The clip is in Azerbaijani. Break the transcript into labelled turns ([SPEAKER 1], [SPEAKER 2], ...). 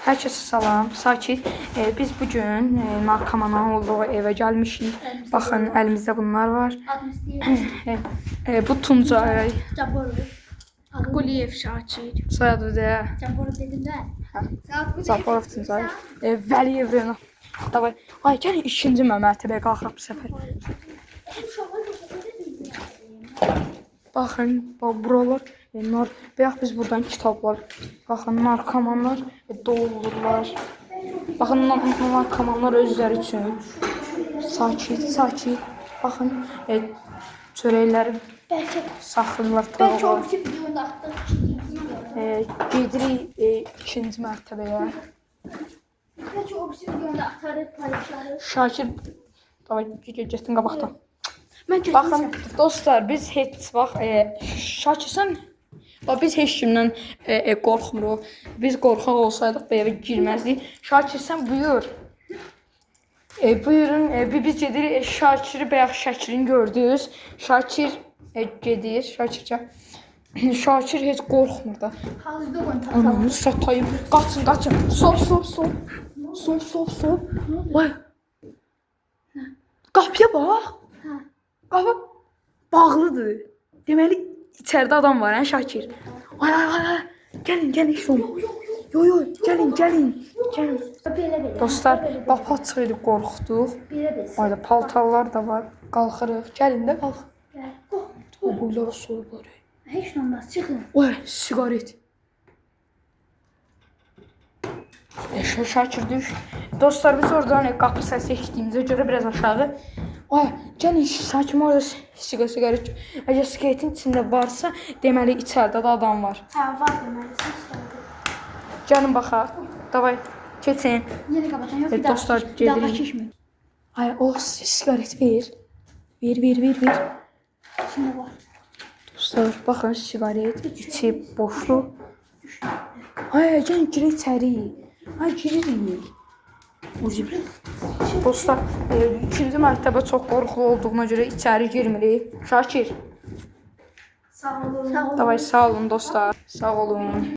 [SPEAKER 1] Herkese salam, sakit. Biz bugün narkomanın olduğu eve gelmişik. Bakın elimizde bunlar var. Bu Tuncay.
[SPEAKER 2] Quliyev Şakir.
[SPEAKER 1] Soyadı da
[SPEAKER 2] Jaborov dedim də.
[SPEAKER 1] Zaporov Tuncay. Vəliyev. Davay. Ay gel ikinci mərtəbəyə qalxaq bu səfər. Bakın buralar. Bəyək biz buradan kitablar. Bakın narkomanlar dolurlar. Bakın narkomanlar özləri üçün. Sakit. Bakın çörəkləri saxlayırlar.
[SPEAKER 2] Bəlkə o bir videonu atdıq.
[SPEAKER 1] Gedirik ikinci mərtəbəyə.
[SPEAKER 2] Bəlkə o bir videonu atarıq paylaşarıq.
[SPEAKER 1] Şakir. Davay getdin qabaqdan.
[SPEAKER 2] Baxın,
[SPEAKER 1] Bakın dostlar biz heç vaxt Şakirsən biz heç kimdən qorxmuruq. Biz qorxaq olsaydıq bu evə girməzdik. Şakirsən buyur. Buyurun biz gedirik Şakiri bəyək Şakirin gördünüz. Şakir gedir. Şakir heç qorxmur da.
[SPEAKER 2] hazırda qoyun tatalım.
[SPEAKER 1] Ananı satayım. Qaçın. Stop. Vay. Qapıya bax. Qapı bağlıdır. Deməli içəridə adam var, hə Şakir. Ay. Gəlin iş olun. Yo, gəlin.
[SPEAKER 2] Belə.
[SPEAKER 1] Dostlar, qapı açıq idi, qorxduq.
[SPEAKER 2] Belə.
[SPEAKER 1] Ayda paltarlar da var. Qalxırıq. Gəlin də qalx.
[SPEAKER 2] Gəl.
[SPEAKER 1] Boyları soyublar.
[SPEAKER 2] Heç nə olmaz, çıxın.
[SPEAKER 1] Vay, sigaret. Şakir düş. Dostlar biz oradan qapı səsi eşitdiyimizə görə biraz aşağı. Ay, gəlin sakin orada sigaret. Əgər sigaretin içində varsa, deməli içəridə də adam var.
[SPEAKER 2] Hə, var deməli.
[SPEAKER 1] Gəlin baxaq. Davay, keçin.
[SPEAKER 2] Yenə qabaqdan yox, bir daha.
[SPEAKER 1] Dostlar,
[SPEAKER 2] Bir daha
[SPEAKER 1] gedirik.
[SPEAKER 2] keçmir.
[SPEAKER 1] Ay, o sigaret ver. Ver.
[SPEAKER 2] İçində var.
[SPEAKER 1] Dostlar, baxın sigaret, içi boşluq. Ay, gəlin girək içəri. Ay, giririk. Dostlar, ikinci mərtəbə çox qorxulu olduğuna görə içəri girmirik. Şakir.
[SPEAKER 2] Sağ olun.
[SPEAKER 1] Davay, sağ olun dostlar. Sağ olun.